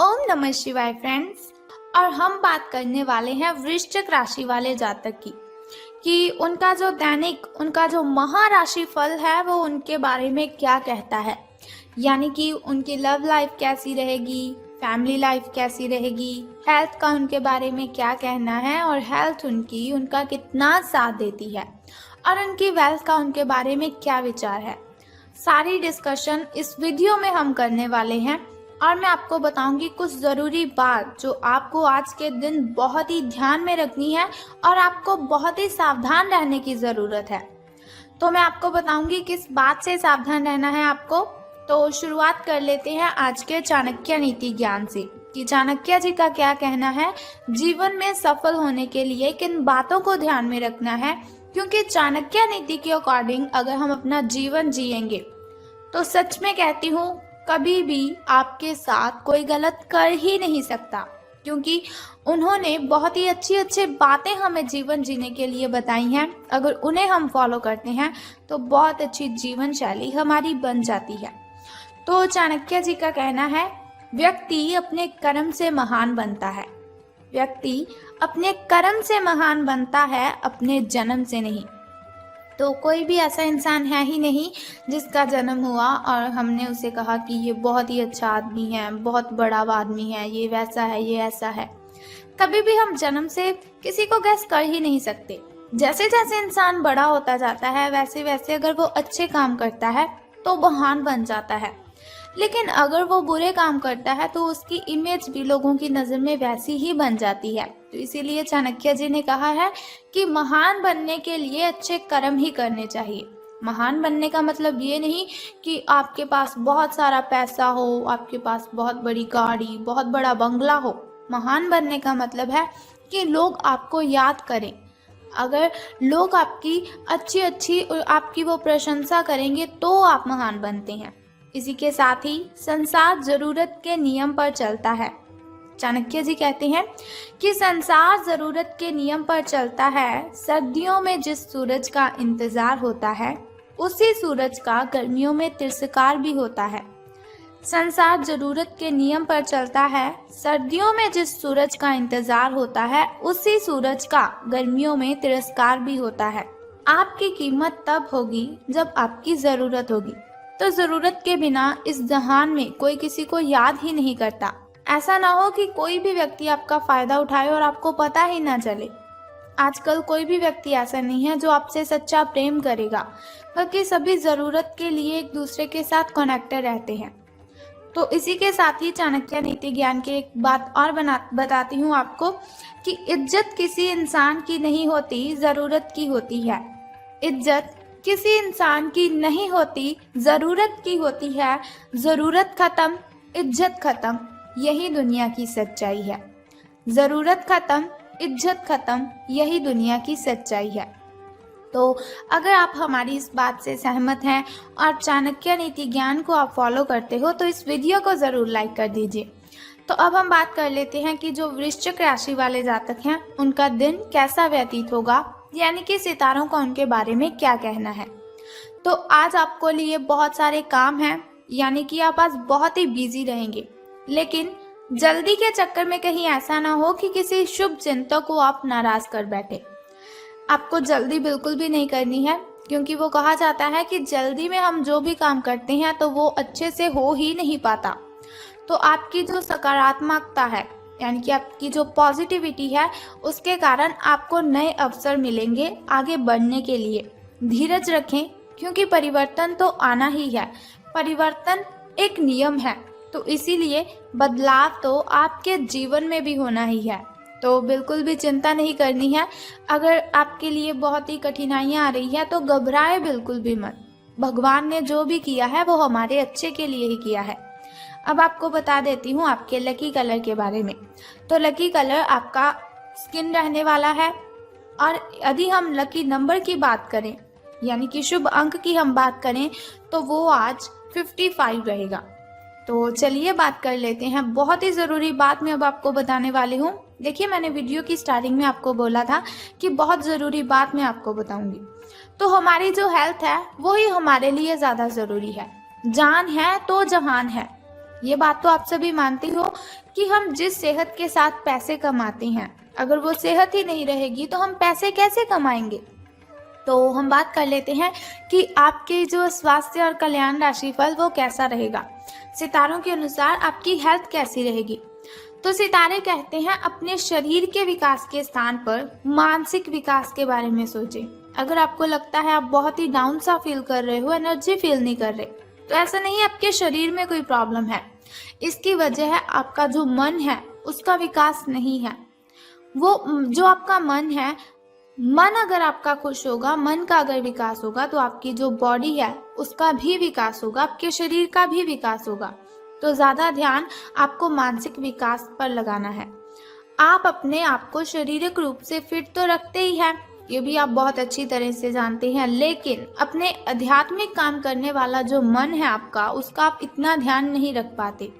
ओम नमः शिवाय फ्रेंड्स। और हम बात करने वाले हैं वृश्चिक राशि वाले जातक की कि उनका जो दैनिक उनका जो महाराशि फल है वो उनके बारे में क्या कहता है। यानी कि उनकी लव लाइफ कैसी रहेगी, फैमिली लाइफ कैसी रहेगी, हेल्थ का उनके बारे में क्या कहना है और हेल्थ उनका कितना साथ देती है और उनकी वेल्थ का उनके बारे में क्या विचार है। सारी डिस्कशन इस वीडियो में हम करने वाले हैं और मैं आपको बताऊंगी कुछ ज़रूरी बात जो आपको आज के दिन बहुत ही ध्यान में रखनी है और आपको बहुत ही सावधान रहने की ज़रूरत है। तो मैं आपको बताऊंगी किस बात से सावधान रहना है आपको। तो शुरुआत कर लेते हैं आज के चाणक्य नीति ज्ञान से कि चाणक्य जी का क्या कहना है, जीवन में सफल होने के लिए किन बातों को ध्यान में रखना है। क्योंकि चाणक्य नीति के अकॉर्डिंग अगर हम अपना जीवन जिएंगे तो सच में कहती हूँ कभी भी आपके साथ कोई गलत कर ही नहीं सकता, क्योंकि उन्होंने बहुत ही अच्छी अच्छी बातें हमें जीवन जीने के लिए बताई हैं। अगर उन्हें हम फॉलो करते हैं तो बहुत अच्छी जीवन शैली हमारी बन जाती है। तो चाणक्य जी का कहना है, व्यक्ति अपने कर्म से महान बनता है। व्यक्ति अपने कर्म से महान बनता है, अपने जन्म से नहीं। तो कोई भी ऐसा इंसान है ही नहीं जिसका जन्म हुआ और हमने उसे कहा कि ये बहुत ही अच्छा आदमी है, बहुत बड़ा आदमी है, ये वैसा है, ये ऐसा है। कभी भी हम जन्म से किसी को गैस कर ही नहीं सकते। जैसे जैसे इंसान बड़ा होता जाता है वैसे वैसे अगर वो अच्छे काम करता है तो महान बन जाता है, लेकिन अगर वो बुरे काम करता है तो उसकी इमेज भी लोगों की नज़र में वैसी ही बन जाती है। तो इसीलिए चाणक्य जी ने कहा है कि महान बनने के लिए अच्छे कर्म ही करने चाहिए। महान बनने का मतलब ये नहीं कि आपके पास बहुत सारा पैसा हो, आपके पास बहुत बड़ी गाड़ी, बहुत बड़ा बंगला हो। महान बनने का मतलब है कि लोग आपको याद करें। अगर लोग आपकी अच्छी आपकी वो प्रशंसा करेंगे तो आप महान बनते हैं। इसी के साथ ही संसार जरूरत के नियम पर चलता है। चाणक्य जी कहते हैं कि संसार जरूरत के नियम पर चलता है। सर्दियों में जिस सूरज का इंतजार होता है उसी सूरज का गर्मियों में तिरस्कार भी होता है। संसार जरूरत के नियम पर चलता है। सर्दियों में जिस सूरज का इंतजार होता है उसी सूरज का गर्मियों में तिरस्कार भी होता है। आपकी कीमत तब होगी जब आपकी जरूरत होगी। तो जरूरत के बिना इस जहान में कोई किसी को याद ही नहीं करता। ऐसा ना हो कि कोई भी व्यक्ति आपका फायदा उठाए और आपको पता ही ना चले। आजकल कोई भी व्यक्ति ऐसा नहीं है जो आपसे सच्चा प्रेम करेगा, बल्कि सभी जरूरत के लिए एक दूसरे के साथ कनेक्टेड रहते हैं। तो इसी के साथ ही चाणक्य नीति ज्ञान की एक बात और बताती हूँ आपको कि इज्जत किसी इंसान की नहीं होती, जरूरत की होती है। इज्जत किसी इंसान की नहीं होती, जरूरत की होती है। जरूरत खत्म, इज्जत खत्म, यही दुनिया की सच्चाई है। जरूरत खत्म, इज्जत खत्म, यही दुनिया की सच्चाई है। तो अगर आप हमारी इस बात से सहमत हैं और चाणक्य नीति ज्ञान को आप फॉलो करते हो तो इस वीडियो को ज़रूर लाइक कर दीजिए। तो अब हम बात कर लेते हैं कि जो वृश्चिक राशि वाले जातक हैं उनका दिन कैसा व्यतीत होगा, यानी कि सितारों का उनके बारे में क्या कहना है। तो आज आपको लिए बहुत सारे काम हैं, यानी कि आप आज बहुत ही बिजी रहेंगे, लेकिन जल्दी के चक्कर में कहीं ऐसा ना हो कि किसी शुभ चिंतक को आप नाराज कर बैठे। आपको जल्दी बिल्कुल भी नहीं करनी है, क्योंकि वो कहा जाता है कि जल्दी में हम जो भी काम करते हैं तो वो अच्छे से हो ही नहीं पाता। तो आपकी जो सकारात्मकता है, यानी कि आपकी जो पॉजिटिविटी है, उसके कारण आपको नए अवसर मिलेंगे आगे बढ़ने के लिए। धीरज रखें, क्योंकि परिवर्तन तो आना ही है। परिवर्तन एक नियम है, तो इसीलिए बदलाव तो आपके जीवन में भी होना ही है। तो बिल्कुल भी चिंता नहीं करनी है। अगर आपके लिए बहुत ही कठिनाइयाँ आ रही है तो घबराए बिल्कुल भी मत। भगवान ने जो भी किया है वो हमारे अच्छे के लिए ही किया है। अब आपको बता देती हूँ आपके लकी कलर के बारे में। तो लकी कलर आपका स्किन रहने वाला है। और यदि हम लकी नंबर की बात करें, यानी कि शुभ अंक की हम बात करें, तो वो आज 55 रहेगा। तो चलिए बात कर लेते हैं। बहुत ही ज़रूरी बात मैं अब आपको बताने वाली हूँ। देखिए, मैंने वीडियो की स्टार्टिंग में आपको बोला था कि बहुत ज़रूरी बात मैं आपको बताऊंगी। तो हमारी जो हेल्थ है वो ही हमारे लिए ज़्यादा ज़रूरी है। जान है तो जहान है। ये बात तो आप सभी मानते हो कि हम जिस सेहत के साथ पैसे कमाते हैं, अगर वो सेहत ही नहीं रहेगी तो हम पैसे कैसे कमाएंगे। तो हम बात कर लेते हैं कि आपके जो स्वास्थ्य और कल्याण राशिफल वो कैसा रहेगा। सितारों के अनुसार आपकी हेल्थ कैसी रहेगी। तो सितारे कहते हैं अपने शरीर के विकास के स्थान पर मानसिक विकास के बारे में सोचें। अगर आपको लगता है आप बहुत ही डाउन सा फील कर रहे हो, एनर्जी फील नहीं कर रहे, तो ऐसा नहीं है आपके शरीर में कोई प्रॉब्लम है। इसकी वजह है आपका जो मन है उसका विकास नहीं है। वो जो आपका मन है, मन अगर आपका खुश होगा, मन का अगर विकास होगा तो आपकी जो बॉडी है उसका भी विकास होगा, आपके शरीर का भी विकास होगा। तो ज़्यादा ध्यान आपको मानसिक विकास पर लगाना है। आप अपने आप को शारीरिक रूप से फिट तो रखते ही हैं, ये भी आप बहुत अच्छी तरह से जानते हैं, लेकिन अपने आध्यात्मिक काम करने वाला जो मन है आपका, उसका आप इतना ध्यान नहीं रख पाते।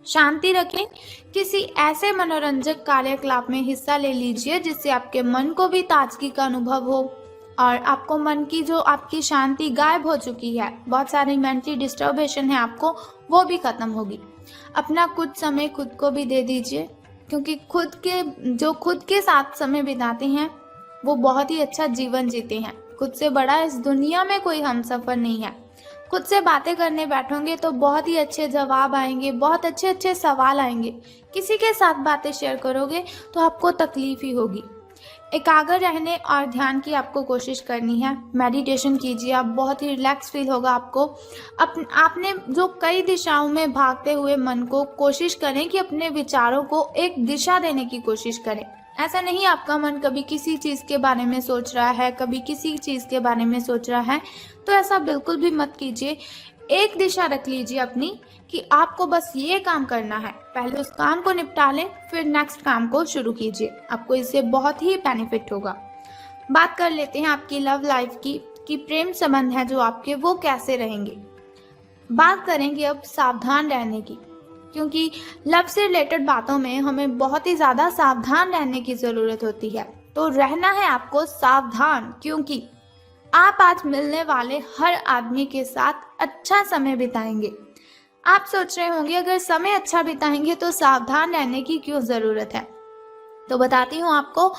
शांति रखें, किसी ऐसे मनोरंजक कार्यकलाप में हिस्सा ले लीजिए जिससे आपके मन को भी ताजगी का अनुभव हो और आपको मन की जो आपकी शांति गायब हो चुकी है, बहुत सारी मेंटली डिस्टर्बेशन है आपको, वो भी खत्म होगी। अपना कुछ समय खुद को भी दे दीजिए, क्योंकि खुद के साथ समय बिताते हैं वो बहुत ही अच्छा जीवन जीते हैं। खुद से बड़ा इस दुनिया में कोई हमसफर नहीं है। खुद से बातें करने बैठोगे तो बहुत ही अच्छे जवाब आएंगे, बहुत अच्छे अच्छे सवाल आएंगे। किसी के साथ बातें शेयर करोगे तो आपको तकलीफ ही होगी। एकाग्र रहने और ध्यान की आपको कोशिश करनी है। मेडिटेशन कीजिए, आप बहुत ही रिलैक्स फील होगा आपको। आपने जो कई दिशाओं में भागते हुए मन को कोशिश करें कि अपने विचारों को एक दिशा देने की कोशिश करें। ऐसा नहीं आपका मन कभी किसी चीज़ के बारे में सोच रहा है, कभी किसी चीज़ के बारे में सोच रहा है, तो ऐसा बिल्कुल भी मत कीजिए। एक दिशा रख लीजिए अपनी कि आपको बस ये काम करना है। पहले उस काम को निपटा लें, फिर नेक्स्ट काम को शुरू कीजिए। आपको इससे बहुत ही बेनिफिट होगा। बात कर लेते हैं आपकी लव लाइफ की कि प्रेम संबंध है जो आपके वो कैसे रहेंगे। बात करेंगे अब सावधान रहने की, क्योंकि लव से रिलेटेड बातों में हमें बहुत ही ज़्यादा सावधान रहने की ज़रूरत होती है। तो रहना है आपको सावधान, क्योंकि आप आज मिलने वाले हर आदमी के साथ अच्छा समय बिताएंगे। आप सोच रहे होंगे अगर समय अच्छा बिताएंगे तो सावधान रहने की क्यों ज़रूरत है। तो बताती हूँ आपको,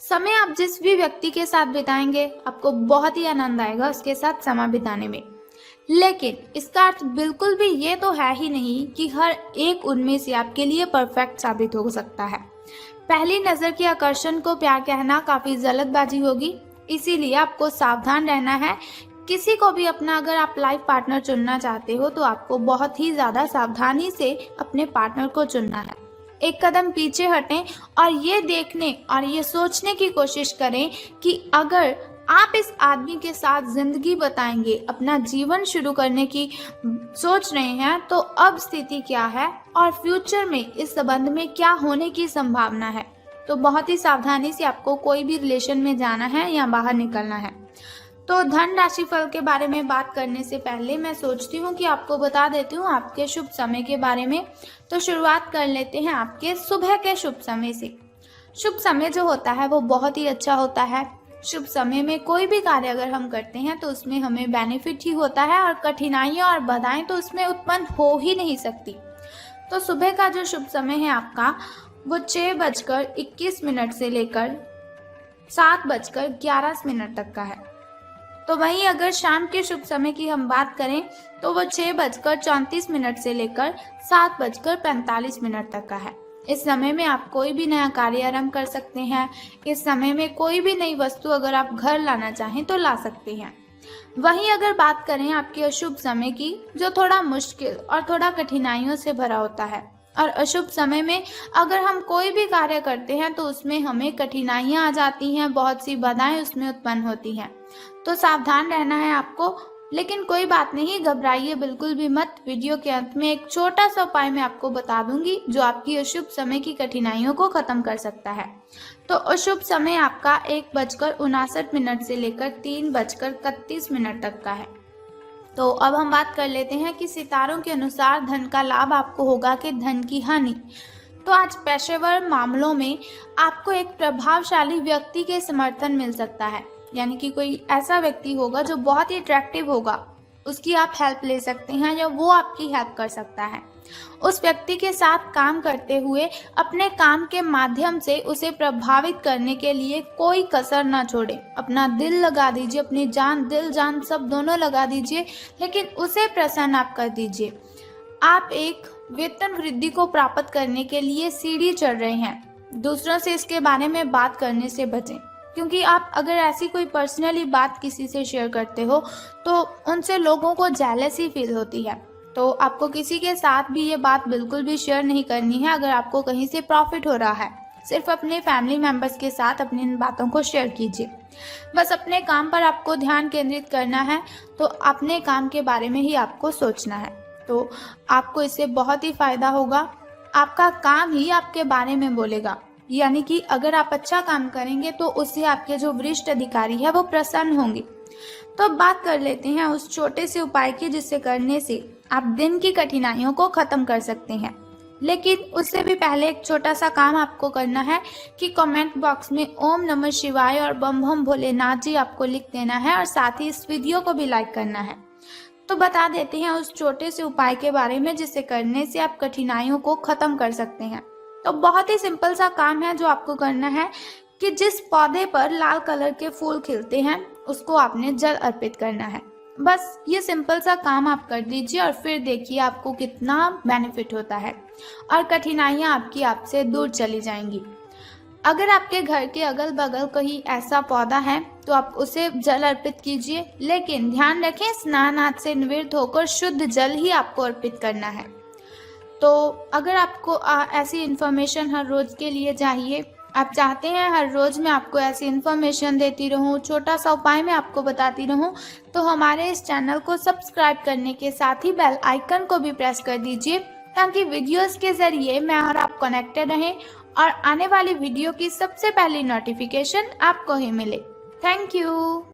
समय आप जिस भी व्यक्ति के साथ बिताएंगे आपको बहुत ही आनंद आएगा उसके साथ समय बिताने में। लेकिन इसका अर्थ बिल्कुल भी ये तो है ही नहीं कि हर एक उनमें से आपके लिए परफेक्ट साबित हो सकता है। पहली नज़र के आकर्षण को प्यार कहना काफ़ी जल्दबाजी होगी, इसीलिए आपको सावधान रहना है। किसी को भी अपना अगर आप लाइफ पार्टनर चुनना चाहते हो तो आपको बहुत ही ज़्यादा सावधानी से अपने पार्टनर को चुनना है। एक कदम पीछे हटें और ये देखने और ये सोचने की कोशिश करें कि अगर आप इस आदमी के साथ जिंदगी बताएंगे, अपना जीवन शुरू करने की सोच रहे हैं, तो अब स्थिति क्या है और फ्यूचर में इस संबंध में क्या होने की संभावना है। तो बहुत ही सावधानी से आपको कोई भी रिलेशन में जाना है या बाहर निकलना है। तो धन राशि फल के बारे में बात करने से पहले मैं सोचती हूँ कि आपको बता देती हूँ आपके शुभ समय के बारे में। तो शुरुआत कर लेते हैं आपके सुबह के शुभ समय से। शुभ समय जो होता है वो बहुत ही अच्छा होता है। शुभ समय में कोई भी कार्य अगर हम करते हैं तो उसमें हमें बेनिफिट ही होता है और कठिनाइयाँ और बाधाएं तो उसमें उत्पन्न हो ही नहीं सकती। तो सुबह का जो शुभ समय है आपका वो 6:21 से लेकर 7:11 तक का है। तो वहीं अगर शाम के शुभ समय की हम बात करें तो वो 6:34 से लेकर 7:45 तक का है। इस समय में आप कोई भी नया कार्य आरंभ कर सकते हैं। इस समय में कोई भी नई वस्तु अगर आप घर लाना चाहें तो ला सकते हैं। वहीं अगर बात करें आपके अशुभ समय की, जो थोड़ा मुश्किल और थोड़ा कठिनाइयों से भरा होता है, और अशुभ समय में अगर हम कोई भी कार्य करते हैं तो उसमें हमें कठिनाइयां आ जाती हैं, बहुत सी बाधाएं उसमें उत्पन्न होती हैं। तो सावधान रहना है आपको। लेकिन कोई बात नहीं, घबराइए बिल्कुल भी मत। वीडियो के अंत में एक छोटा सा उपाय मैं आपको बता दूंगी जो आपकी अशुभ समय की कठिनाइयों को खत्म कर सकता है। तो अशुभ समय आपका 1:59 से लेकर 3:31 तक का है। तो अब हम बात कर लेते हैं कि सितारों के अनुसार धन का लाभ आपको होगा कि धन की हानि। तो आज पेशेवर मामलों में आपको एक प्रभावशाली व्यक्ति के समर्थन मिल सकता है, यानी कि कोई ऐसा व्यक्ति होगा जो बहुत ही अट्रैक्टिव होगा, उसकी आप हेल्प ले सकते हैं या वो आपकी हेल्प कर सकता है। उस व्यक्ति के साथ काम करते हुए अपने काम के माध्यम से उसे प्रभावित करने के लिए कोई कसर ना छोड़े। अपना दिल लगा दीजिए, अपनी जान, दिल जान सब दोनों लगा दीजिए, लेकिन उसे प्रसन्न आप कर दीजिए। आप एक वेतन वृद्धि को प्राप्त करने के लिए सीढ़ी चढ़ रहे हैं। दूसरों से इसके बारे में बात करने से बचें, क्योंकि आप अगर ऐसी कोई पर्सनली बात किसी से शेयर करते हो तो उनसे लोगों को जेलसी फील होती है। तो आपको किसी के साथ भी ये बात बिल्कुल भी शेयर नहीं करनी है अगर आपको कहीं से प्रॉफिट हो रहा है। सिर्फ अपने फैमिली मेंबर्स के साथ अपनी इन बातों को शेयर कीजिए। बस अपने काम पर आपको ध्यान केंद्रित करना है, तो अपने काम के बारे में ही आपको सोचना है। तो आपको इससे बहुत ही फायदा होगा। आपका काम ही आपके बारे में बोलेगा, यानी कि अगर आप अच्छा काम करेंगे तो उससे आपके जो वरिष्ठ अधिकारी है वो प्रसन्न होंगे। तो अब बात कर लेते हैं उस छोटे से उपाय की जिससे करने से आप दिन की कठिनाइयों को खत्म कर सकते हैं। लेकिन उससे भी पहले एक छोटा सा काम आपको करना है कि कमेंट बॉक्स में ओम नमः शिवाय और बम बम भोलेनाथ जी आपको लिख देना है और साथ ही इस वीडियो को भी लाइक करना है। तो बता देते हैं उस छोटे से उपाय के बारे में जिसे करने से आप कठिनाइयों को खत्म कर सकते हैं। तो बहुत ही सिंपल सा काम है जो आपको करना है कि जिस पौधे पर लाल कलर के फूल खिलते हैं उसको आपने जल अर्पित करना है। बस ये सिंपल सा काम आप कर दीजिए और फिर देखिए आपको कितना बेनिफिट होता है और कठिनाइयाँ आपकी आपसे दूर चली जाएंगी। अगर आपके घर के अगल बगल कहीं ऐसा पौधा है तो आप उसे जल अर्पित कीजिए, लेकिन ध्यान रखें स्नान आदि से निवृत्त होकर शुद्ध जल ही आपको अर्पित करना है। तो अगर आपको ऐसी इन्फॉर्मेशन हर रोज के लिए चाहिए, आप चाहते हैं हर रोज मैं आपको ऐसी इन्फॉर्मेशन देती रहूं, छोटा सा उपाय मैं आपको बताती रहूं, तो हमारे इस चैनल को सब्सक्राइब करने के साथ ही बेल आइकन को भी प्रेस कर दीजिए, ताकि वीडियोस के जरिए मैं और आप कनेक्टेड रहें और आने वाली वीडियो की सबसे पहली नोटिफिकेशन आपको ही मिले। Thank you.